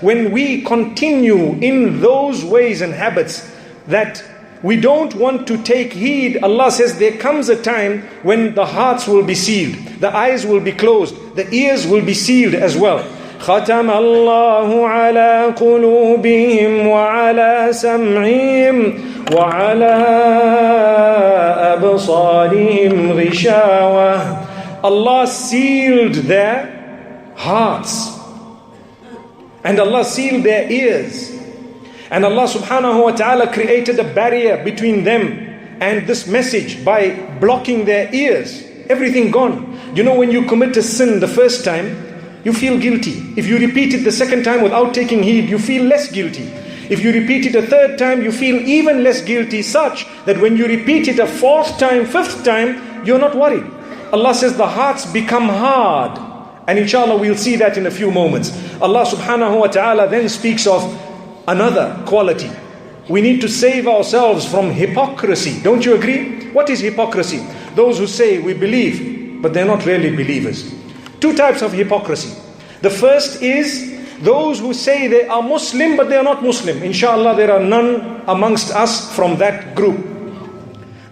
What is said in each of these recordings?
when we continue in those ways and habits that we don't want to take heed, Allah says there comes a time when the hearts will be sealed, the eyes will be closed, the ears will be sealed as well. ختم الله على قلوبهم وعلى سمعهم وعلى أبصارهم غشاوة. Allah sealed their hearts and Allah sealed their ears, and Allah subhanahu wa ta'ala created a barrier between them and this message by blocking their ears. Everything gone. You know, when you commit a sin the first time, you feel guilty. If you repeat it the second time without taking heed, you feel less guilty. If you repeat it a third time, you feel even less guilty, such that when you repeat it a fourth time, fifth time, you're not worried. Allah says the hearts become hard. And inshallah we'll see that in a few moments. Allah subhanahu wa ta'ala then speaks of another quality. We need to save ourselves from hypocrisy. Don't you agree? What is hypocrisy? Those who say we believe, but they're not really believers. Two types of hypocrisy. The first is those who say they are Muslim, but they are not Muslim. Inshallah, there are none amongst us from that group.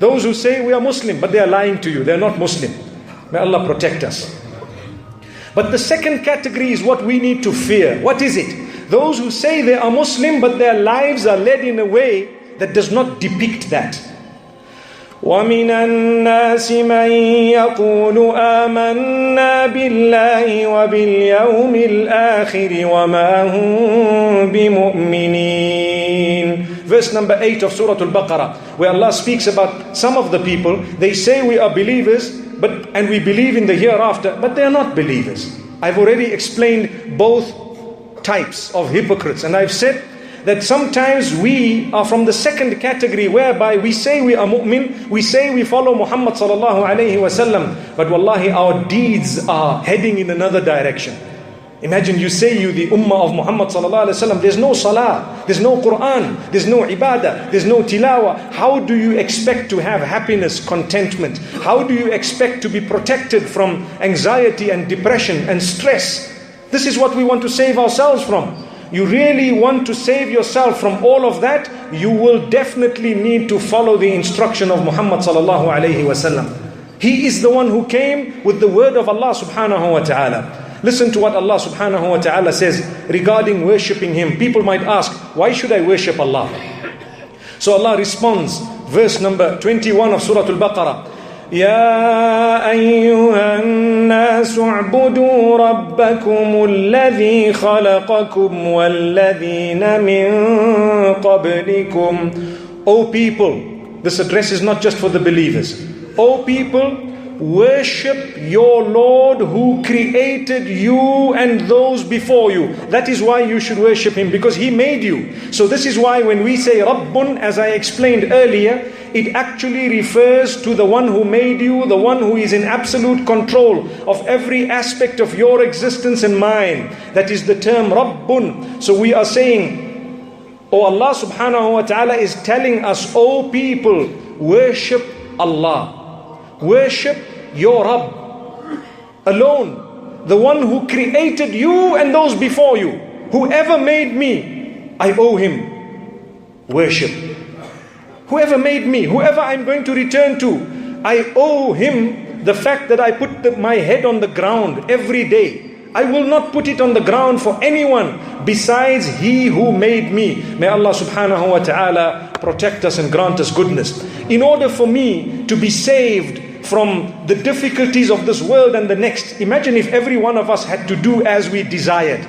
Those who say we are Muslim, but they are lying to you. They are not Muslim. May Allah protect us. But the second category is what we need to fear. What is it? Those who say they are Muslim, but their lives are led in a way that does not depict that. وَمِنَ النَّاسِ مَنْ يَقُولُ آمَنَّا بِاللَّهِ وَبِالْيَوْمِ الْآخِرِ وَمَا هُمْ بِمُؤْمِنِينَ. Verse number 8 of Surah Al-Baqarah, where Allah speaks about some of the people. They say we are believers, and we believe in the hereafter, but they are not believers. I've already explained both types of hypocrites, and I've said that sometimes we are from the second category, whereby we say we are mu'min, we say we follow Muhammad sallallahu alayhi wasallam, but wallahi our deeds are heading in another direction. Imagine you say you the ummah of Muhammad sallallahu alayhi wasallam, there's no salah, there's no Quran, there's no ibadah, there's no tilawah. How do you expect to have happiness, contentment? How do you expect to be protected from anxiety and depression and stress? This is what we want to save ourselves from. You really want to save yourself from all of that, you will definitely need to follow the instruction of Muhammad sallallahu alayhi wasallam. He is the one who came with the word of Allah subhanahu wa ta'ala. Listen to what Allah subhanahu wa ta'ala says regarding worshipping Him. People might ask, why should I worship Allah? So Allah responds, verse number 21 of Surah Al-Baqarah. يا أيها الناس اعبدوا ربكم الذي خلقكم والذين من قبلكم. O people, this address is not just for the believers. O people, worship your Lord who created you and those before you. That is why you should worship Him, because He made you. So this is why when we say Rabbun, as I explained earlier, it actually refers to the one who made you, the one who is in absolute control of every aspect of your existence and mine. That is the term Rabbun. So we are saying, Allah subhanahu wa ta'ala is telling us, O people, worship Allah. Worship your Rabb alone, the one who created you and those before you. Whoever made me, I owe him worship. Whoever made me, whoever I'm going to return to, I owe him the fact that I put my head on the ground every day. I will not put it on the ground for anyone besides He who made me. May Allah subhanahu wa ta'ala protect us and grant us goodness. In order for me to be saved from the difficulties of this world and the next, imagine if every one of us had to do as we desired.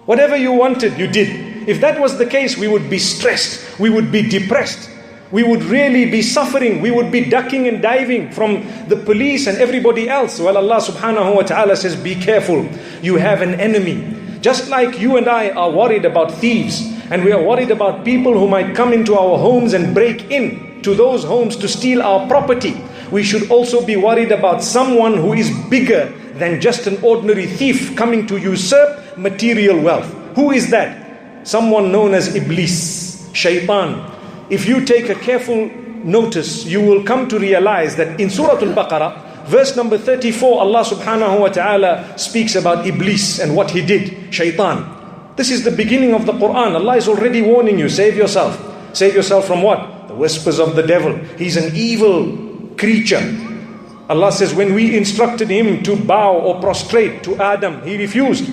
Whatever you wanted, you did. If that was the case, we would be stressed, we would be depressed, we would really be suffering, we would be ducking and diving from the police and everybody else. Well, Allah subhanahu wa ta'ala says, be careful, you have an enemy. Just like you and I are worried about thieves, and we are worried about people who might come into our homes and break in to those homes to steal our property, we should also be worried about someone who is bigger than just an ordinary thief coming to usurp material wealth. Who is that? Someone known as Iblis, Shaitan. If you take a careful notice, you will come to realize that in Surah Al-Baqarah, verse number 34, Allah subhanahu wa ta'ala speaks about Iblis and what he did, Shaitan. This is the beginning of the Quran. Allah is already warning you, save yourself. Save yourself from what? The whispers of the devil. He's an evil creature. Allah says when we instructed him to bow or prostrate to Adam, he refused.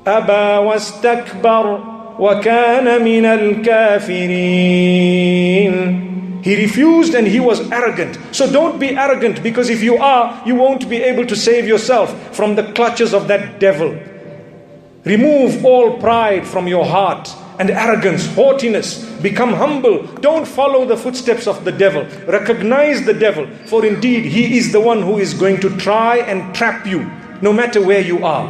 أَبَى وَاسْتَكْبَرَ وَكَانَ مِنَ الْكَافِرِينَ. He refused and he was arrogant. So don't be arrogant, because if you are, you won't be able to save yourself from the clutches of that devil. Remove all pride from your heart and arrogance, haughtiness. Become humble. Don't follow the footsteps of the devil. Recognize the devil, for indeed he is the one who is going to try and trap you, no matter where you are.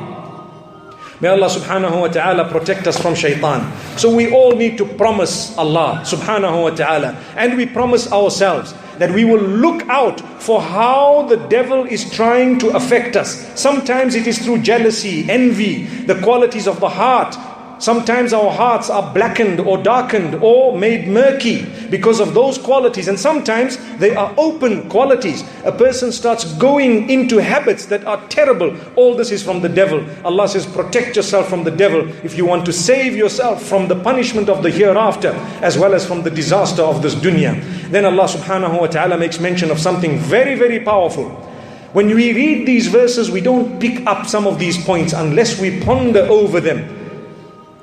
May Allah subhanahu wa ta'ala protect us from shaitan. So we all need to promise Allah subhanahu wa ta'ala, and we promise ourselves that we will look out for how the devil is trying to affect us. Sometimes it is through jealousy, envy, the qualities of the heart. Sometimes our hearts are blackened or darkened or made murky because of those qualities. And sometimes they are open qualities. A person starts going into habits that are terrible. All this is from the devil. Allah says, protect yourself from the devil if you want to save yourself from the punishment of the hereafter, as well as from the disaster of this dunya. Then Allah subhanahu wa ta'ala makes mention of something very, very powerful. When we read these verses, we don't pick up some of these points unless we ponder over them.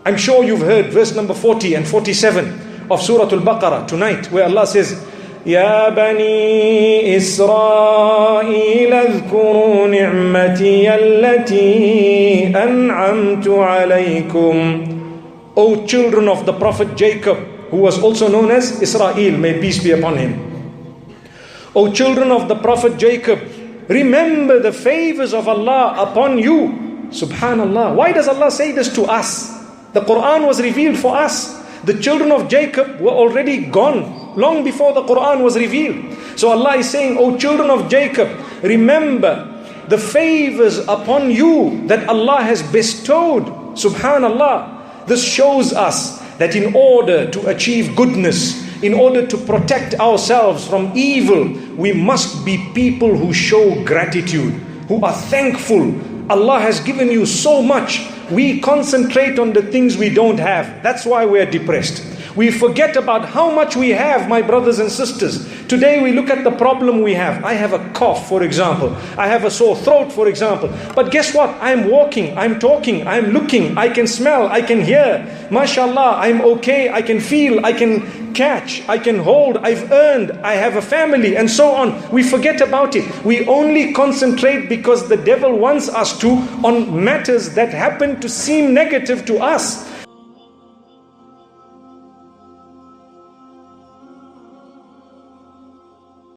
I'm sure you've heard verse number 40 and 47 of Surah Al-Baqarah tonight, where Allah says, يا بني إسرائيل اذكروا نعمتي التي أنعمت عليكم. O children of the Prophet Jacob, who was also known as Israel, may peace be upon him. O children of the Prophet Jacob, remember the favors of Allah upon you. Subhanallah. Why does Allah say this to us? The Quran was revealed for us. The children of Jacob were already gone long before the Quran was revealed. So Allah is saying, O children of Jacob, remember the favors upon you that Allah has bestowed. Subhanallah. This shows us that in order to achieve goodness, in order to protect ourselves from evil, we must be people who show gratitude, who are thankful. Allah has given you so much. We concentrate on the things we don't have. That's why we're depressed. We forget about how much we have, my brothers and sisters. Today we look at the problem we have. I have a cough, for example. I have a sore throat, for example. But guess what? I'm walking, I'm talking, I'm looking, I can smell, I can hear. MashaAllah, I'm okay, I can feel, I can catch, I can hold, I've earned, I have a family, and so on. We forget about it. We only concentrate because the devil wants us to on matters that happen to seem negative to us.